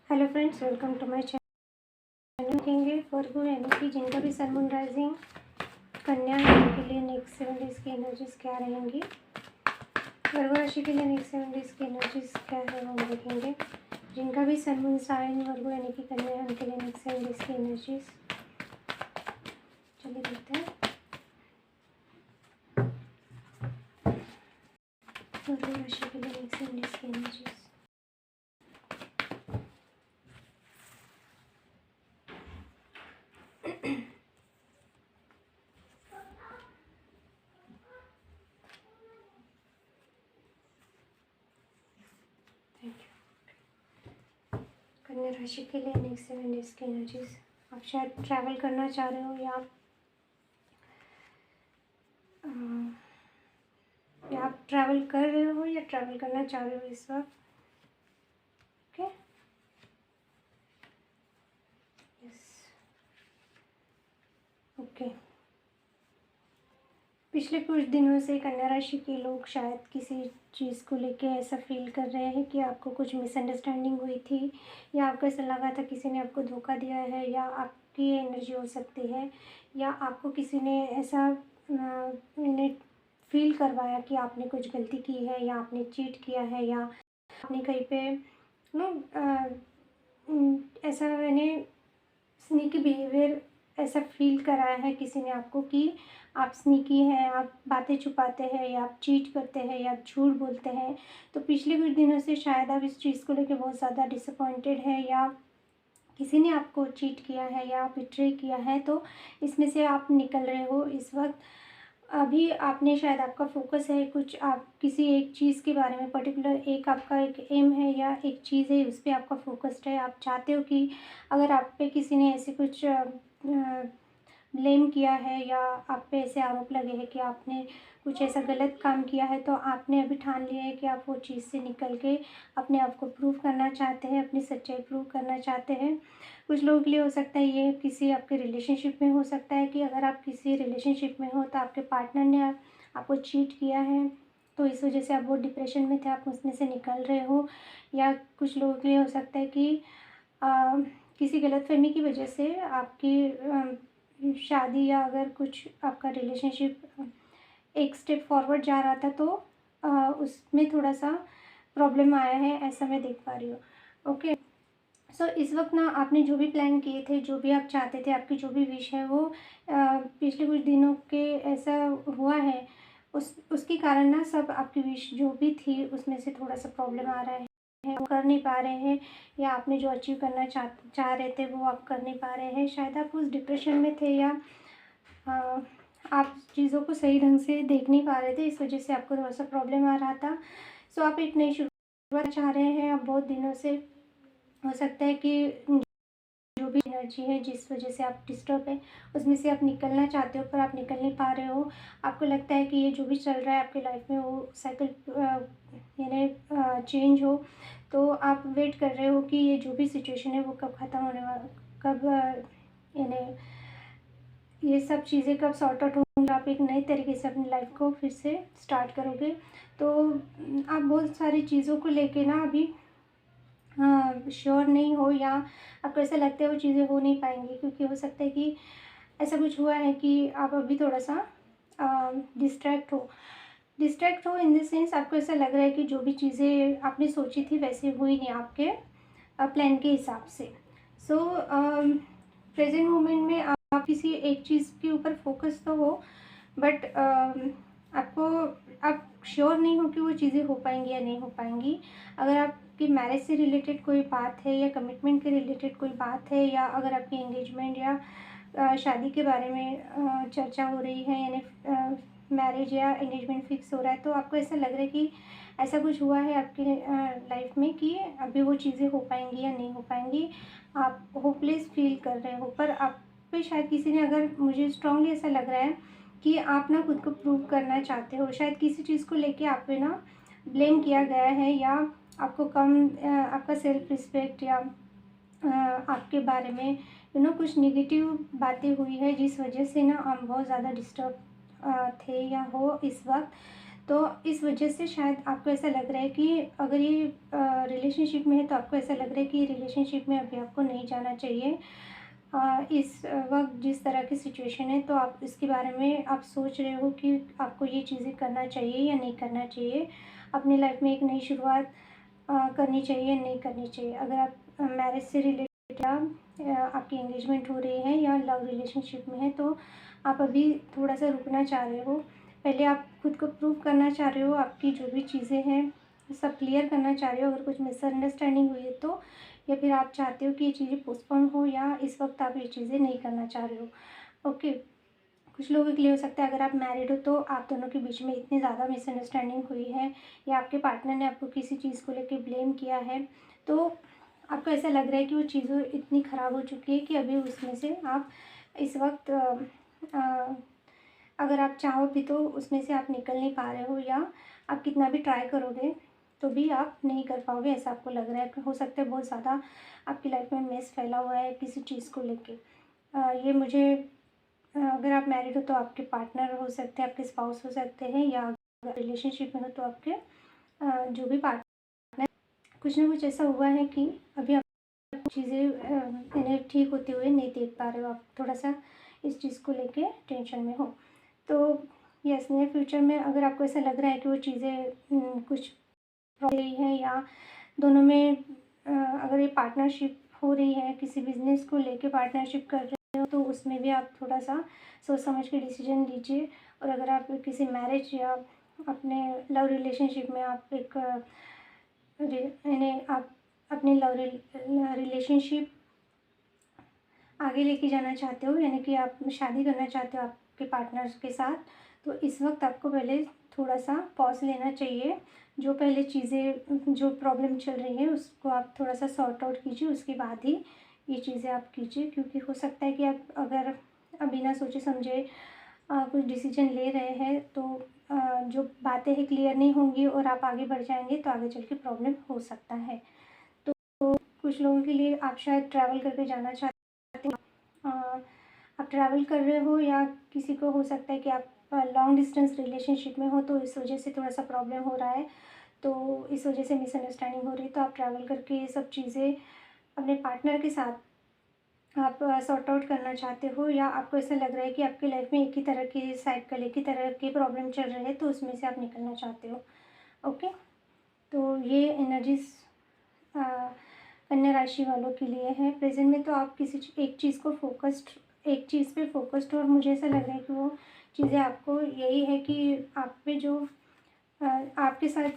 Hello friends, welcome to my channel. देखेंगे Virgo यानी कि जिनका भी सन मून राइजिंग कन्या है उनके लिए नेक्स्ट 7 डेज की एनर्जीज क्या रहेंगी। वर्गो राशि के लिए नेक्स्ट 7 डेज की एनर्जीज क्या है वो हम देखेंगे। जिनका भी सन मून साइन वर्गो यानी कि कन्या है उनके लिए नेक्स्ट 7 डेज की एनर्जीज चलिए देखते हैं। वर्गो राशि के लिए नेक्स्ट 7 डेज की एनर्जीज। कन्या राशि के लिए नेक्स्ट 7 डेज की एनर्जीज। आप शायद ट्रैवल करना चाह रहे हो या आप ट्रैवल कर रहे हो या ट्रैवल करना चाह रहे हो इस वक्त। Okay, yes, okay. पिछले कुछ दिनों से कन्या राशि के लोग शायद किसी चीज़ को लेके ऐसा फील कर रहे हैं कि आपको कुछ मिसअंडरस्टैंडिंग हुई थी, या आपको ऐसा लगा था किसी ने आपको धोखा दिया है, या आपकी एनर्जी हो सकती है, या आपको किसी ने ऐसा इन्हें फील करवाया कि आपने कुछ गलती की है, या आपने चीट किया है, या आपने कहीं पे नो ऐसा मैंने स्नीकी बिहेवियर ऐसा फील कराया है किसी ने आपको कि आप स्नीकी हैं, आप बातें छुपाते हैं, या आप चीट करते हैं, या आप झूठ बोलते हैं। तो पिछले कुछ दिनों से शायद आप इस चीज़ को लेकर बहुत ज़्यादा डिसअपॉइंटेड है, या किसी ने आपको चीट किया है या बिट्रे किया है। तो इसमें से आप निकल रहे हो इस वक्त। अभी आपने शायद आपका फोकस है कुछ, आप किसी एक चीज़ के बारे में पर्टिकुलर एक आपका एक एम है या एक चीज़ है, उस पर आपका फोकस्ड है। आप चाहते हो कि अगर आप पे किसी ने ऐसे कुछ ब्लेम किया है या आप पे ऐसे आरोप लगे हैं कि आपने कुछ ऐसा गलत काम किया है, तो आपने अभी ठान लिया है कि आप वो चीज़ से निकल के अपने आप को प्रूव करना चाहते हैं, अपनी सच्चाई प्रूव करना चाहते हैं। कुछ लोगों के लिए हो सकता है ये किसी आपके रिलेशनशिप में हो सकता है कि अगर आप किसी रिलेशनशिप में हो तो आपके पार्टनर ने आपको चीट किया है, तो इस वजह से आप बहुत डिप्रेशन में थे, आप उसमें से निकल रहे हो। या कुछ लोगों के लिए हो सकता है कि किसी गलतफहमी की वजह से आपकी शादी या अगर कुछ आपका रिलेशनशिप एक स्टेप फॉरवर्ड जा रहा था, तो उसमें थोड़ा सा प्रॉब्लम आया है, ऐसा मैं देख पा रही हूँ। ओके, सो इस वक्त ना आपने जो भी प्लान किए थे, जो भी आप चाहते थे, आपकी जो भी विश है वो पिछले कुछ दिनों के ऐसा हुआ है, उसके कारण ना सब आपकी विश जो भी थी उसमें से थोड़ा सा प्रॉब्लम आ रहा है, वो कर नहीं पा रहे हैं, या आपने जो अचीव करना चाह रहे थे वो आप कर नहीं पा रहे हैं। शायद आप उस डिप्रेशन में थे, या आप चीज़ों को सही ढंग से देख नहीं पा रहे थे, इस वजह से आपको थोड़ा सा प्रॉब्लम आ रहा था। सो आप एक नई शुरुआत चाह रहे हैं। आप बहुत दिनों से हो सकता है कि जो भी एनर्जी है जिस वजह से आप डिस्टर्ब हैं उसमें से आप निकलना चाहते हो, पर आप निकल नहीं पा रहे हो। आपको लगता है कि ये जो भी चल रहा है आपके लाइफ में वो साइकिल यानी चेंज हो, तो आप वेट कर रहे हो कि ये जो भी सिचुएशन है वो कब ख़त्म होने वाला, कब यानी ये सब चीज़ें कब सॉर्ट आउट होंगी, आप एक नए तरीके से अपनी लाइफ को फिर से स्टार्ट करोगे। तो आप बहुत सारी चीज़ों को लेके ना अभी श्योर नहीं हो, या आपको ऐसा लगता है वो चीज़ें हो नहीं पाएंगी, क्योंकि हो सकता है कि ऐसा कुछ हुआ है कि आप अभी थोड़ा सा डिस्ट्रैक्ट हो इन द सेंस आपको ऐसा लग रहा है कि जो भी चीज़ें आपने सोची थी वैसे हुई नहीं आपके प्लान के हिसाब से। सो प्रेजेंट मोमेंट में आप किसी एक चीज़ के ऊपर फोकस तो हो, बट आपको आप श्योर नहीं हो कि वो चीज़ें हो पाएंगी या नहीं हो पाएंगी। अगर आपकी मैरिज से रिलेटेड कोई बात है, या कमिटमेंट के रिलेटेड कोई बात है, या अगर आपकी एंगेजमेंट या शादी के बारे में चर्चा हो रही है, यानी मैरिज या एंगेजमेंट फिक्स हो रहा है, तो आपको ऐसा लग रहा है कि ऐसा कुछ हुआ है आपकी लाइफ में कि अभी वो चीज़ें हो पाएंगी या नहीं हो पाएंगी। आप होपलेस फील कर रहे हो, पर आप पे शायद किसी ने, अगर मुझे स्ट्रांगली ऐसा लग रहा है कि आप ना खुद को प्रूव करना चाहते हो। शायद किसी चीज़ को लेके आप पे ना ब्लेम किया गया है, या आपको कम आपका सेल्फ रिस्पेक्ट, या आपके बारे में कुछ नेगेटिव बातें हुई है, जिस वजह से ना आप बहुत ज़्यादा डिस्टर्ब थे या हो इस वक्त। तो इस वजह से शायद आपको ऐसा लग रहा है कि अगर ये रिलेशनशिप में है तो आपको ऐसा लग रहा है कि रिलेशनशिप में अभी आपको नहीं जाना चाहिए। इस वक्त जिस तरह की सिचुएशन है, तो आप इसके बारे में आप सोच रहे हो कि आपको ये चीज़ें करना चाहिए या नहीं करना चाहिए, अपनी लाइफ में एक नई शुरुआत करनी चाहिए या नहीं करनी चाहिए। अगर आप मैरिज से रिलेटेड या आपकी एंगेजमेंट हो रही है या लव रिलेशनशिप में है, तो आप अभी थोड़ा सा रुकना चाह रहे हो। पहले आप खुद को प्रूव करना चाह रहे हो, आपकी जो भी चीज़ें हैं सब क्लियर करना चाह रहे हो। अगर कुछ मिसअंडरस्टैंडिंग हुई है तो, या फिर आप चाहते हो कि ये चीज़ें पोस्टपोन हो, या इस वक्त आप ये चीज़ें नहीं करना चाह रहे हो। ओके, कुछ लोगों के लिए हो सकता है अगर आप मैरिड हो तो आप दोनों के बीच में इतनी ज़्यादा मिसअंडरस्टैंडिंग हुई है, या आपके पार्टनर ने आपको किसी चीज़ को लेकर ब्लेम किया है, तो आपको ऐसा लग रहा है कि वो चीज़ें इतनी ख़राब हो चुकी है कि अभी उसमें से आप इस वक्त अगर आप चाहो भी तो उसमें से आप निकल नहीं पा रहे हो, या आप कितना भी ट्राई करोगे तो भी आप नहीं कर पाओगे, ऐसा आपको लग रहा है। हो सकता है बहुत ज़्यादा आपकी लाइफ में मेस फैला हुआ है किसी चीज़ को लेके। ये मुझे अगर आप मैरिड हो तो आपके पार्टनर हो सकते हैं, आपके स्पाउस हो सकते हैं, या अगर रिलेशनशिप में हो तो आपके जो भी पार्टनर, कुछ ना कुछ ऐसा हुआ है कि अभी आप चीज़ें इन्हें ठीक होते हुए नहीं देख पा रहे हो। आप थोड़ा सा इस चीज़ को लेके टेंशन में हो। तो यस, नियर फ्यूचर में अगर आपको ऐसा लग रहा है कि वो चीज़ें कुछ रही हैं, या दोनों में अगर ये पार्टनरशिप हो रही है, किसी बिज़नेस को लेके पार्टनरशिप कर रहे हो, तो उसमें भी आप थोड़ा सा सोच समझ के डिसीजन लीजिए। और अगर आप किसी मैरिज या अपने लव रिलेशनशिप में आप एक यानी आप अपने लव रिलेशनशिप आगे लेके जाना चाहते हो, यानी कि आप शादी करना चाहते हो आपके पार्टनर के साथ, तो इस वक्त आपको पहले थोड़ा सा पॉज लेना चाहिए। जो पहले चीज़ें, जो प्रॉब्लम चल रही है उसको आप थोड़ा सा सॉर्ट आउट कीजिए, उसके बाद ही ये चीज़ें आप कीजिए। क्योंकि हो सकता है कि आप अगर बिना सोचे समझे कुछ डिसीजन ले रहे हैं तो जो बातें हैं क्लियर नहीं होंगी और आप आगे बढ़ जाएंगे, तो आगे चल के प्रॉब्लम हो सकता है। तो कुछ लोगों के लिए आप शायद ट्रैवल करके जाना चाहते हो, आप ट्रैवल कर रहे हो, या किसी को हो सकता है कि आप लॉन्ग डिस्टेंस रिलेशनशिप में हो, तो इस वजह से थोड़ा सा प्रॉब्लम हो रहा है, तो इस वजह से मिसअंडरस्टैंडिंग हो रही है। तो आप ट्रैवल करके ये सब चीज़ें अपने पार्टनर के साथ आप सॉर्ट आउट करना चाहते हो, या आपको ऐसा लग रहा है कि आपकी लाइफ में एक ही तरह के साइकिल, एक ही तरह के प्रॉब्लम चल रहे हैं, तो उसमें से आप निकलना चाहते हो। ओके, तो ये एनर्जीज कन्या राशि वालों के लिए है प्रेजेंट में। तो आप किसी एक चीज़ को एक चीज़ पे फोकस्ड हो, और मुझे ऐसा लग रहा है कि वो चीज़ें आपको यही है कि आप पे जो आपके साथ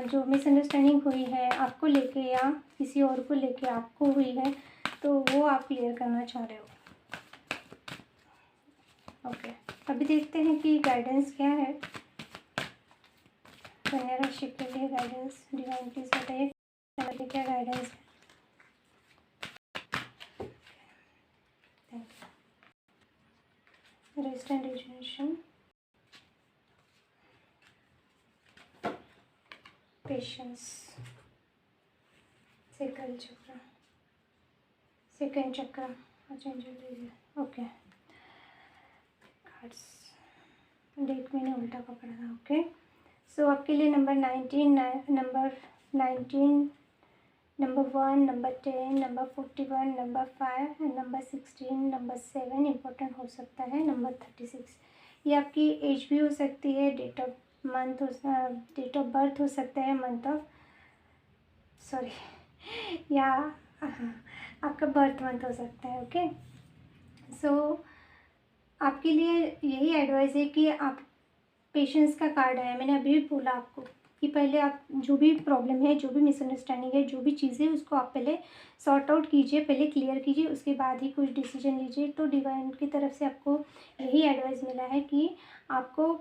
जो मिसअंडरस्टैंडिंग हुई है आपको लेके, या किसी और को लेके आपको हुई है, तो वो आप क्लियर करना चाह रहे हो। ओके, अभी देखते हैं कि गाइडेंस क्या है कन्या राशि के लिए। गाइडेंस डिवाइन प्लीज बताइए क्या गाइडेंस है। रेस्ट एंड रिजुनेशन, पेशेंस, सेकंड चक्र, अच्छा ओके, कार्ड्स डेक मैंने उल्टा पकड़ा था। ओके, सो आपके लिए number 19, number 1, number 10, number 41, number 5 and number 16, number 7 important हो सकता है। नंबर 36 ये आपकी एज भी हो सकती है, डेट ऑफ बर्थ हो सकता है, मंथ ऑफ सॉरी या आपका बर्थ मंथ हो सकता है। ओके, सो आपके लिए यही एडवाइस है कि आप पेशेंस का कार्ड है। मैंने अभी भी बोला आपको कि पहले आप जो भी प्रॉब्लम है, जो भी मिसअंडरस्टैंडिंग है, जो भी चीज़ें, उसको आप पहले सॉर्ट आउट कीजिए, पहले क्लियर कीजिए, उसके बाद ही कुछ डिसीजन लीजिए। तो डिवाइन की तरफ से आपको यही एडवाइस मिला है कि आपको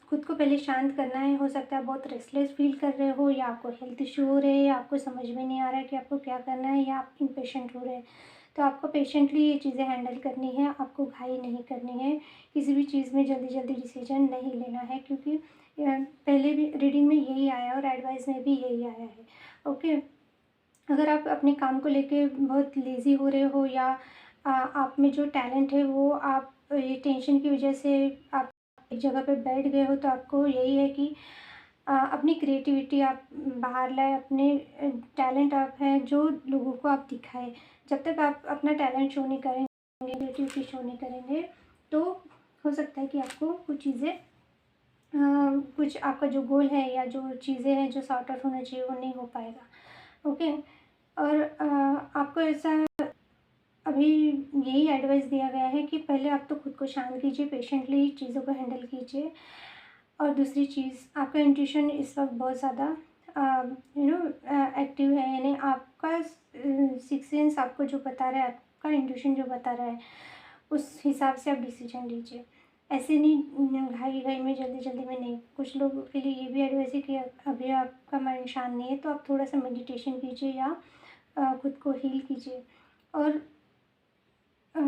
खुद को पहले शांत करना है। हो सकता है बहुत रेस्टलेस फील कर रहे हो, या आपको हेल्थ इशू हो रहे हैं, या आपको समझ में नहीं आ रहा है कि आपको क्या करना है, या आप इम्पेशेंट हो रहे हैं। तो आपको पेशेंटली ये चीज़ें हैंडल करनी है, आपको घाई नहीं करनी है, किसी भी चीज़ में जल्दी जल्दी डिसीजन नहीं लेना है। क्योंकि पहले भी रीडिंग में यही आया और एडवाइस में भी यही आया है। ओके, अगर आप अपने काम को लेके बहुत लेज़ी हो रहे हो, या आप में जो टैलेंट है वो आप ये टेंशन की वजह से आप एक जगह पे बैठ गए हो तो आपको यही है कि अपनी क्रिएटिविटी आप बाहर लाएँ, अपने टैलेंट आप हैं जो लोगों को आप दिखाएँ। जब तक आप अपना टैलेंट शो नहीं करेंगे, क्रिएटिविटी शो नहीं करेंगे, तो हो सकता है कि आपको कुछ चीज़ें कुछ आपका जो गोल है या जो चीज़ें हैं जो सॉर्ट आउट होना चाहिए वो नहीं हो पाएगा। ओके। और आपको ऐसा अभी यही एडवाइस दिया गया है कि पहले आप तो खुद को शांत कीजिए, पेशेंटली चीज़ों को हैंडल कीजिए। और दूसरी चीज़, आपका इंट्यूशन इस वक्त बहुत ज़्यादा एक्टिव है, यानी आपका सिक्स सेंस आपको जो बता रहा है, आपका इंट्यूशन जो बता रहा है, उस हिसाब से आप डिसीजन लीजिए। ऐसे नहीं घाई घाई में जल्दी जल्दी में नहीं। कुछ लोगों के लिए ये भी एडवाइस है कि अभी आपका माइंड शांत नहीं है तो आप थोड़ा सा मेडिटेशन कीजिए या खुद को हील कीजिए। और अ,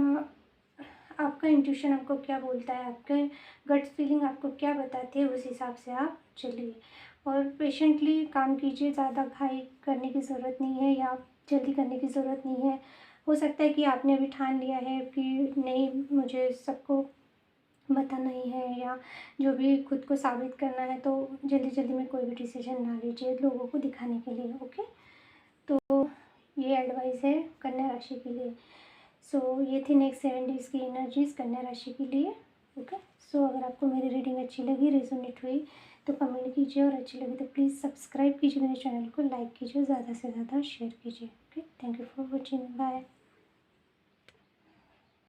आपका इंट्यूशन आपको क्या बोलता है, आपके गट फीलिंग आपको क्या बताती है, उस हिसाब से आप चलिए। और पेशेंटली काम कीजिए, ज़्यादा घाई करने की ज़रूरत नहीं है या जल्दी करने की ज़रूरत नहीं है। हो सकता है कि आपने अभी ठान लिया है कि नहीं, मुझे सबको बताना ही है या जो भी खुद को साबित करना है, तो जल्दी जल्दी में कोई भी डिसीजन ना लीजिए लोगों को दिखाने के लिए। ओके। तो ये एडवाइस है कन्या राशि के लिए। सो ये थी नेक्स्ट 7 डेज़ की एनर्जीज कन्या राशि के लिए। ओके। सो अगर आपको मेरी रीडिंग अच्छी लगी, रेजोनेट हुई, तो कमेंट कीजिए, और अच्छी लगी तो प्लीज़ सब्सक्राइब कीजिए मेरे चैनल को, लाइक कीजिए, ज़्यादा से ज़्यादा शेयर कीजिए। Okay. Thank you for watching. Bye.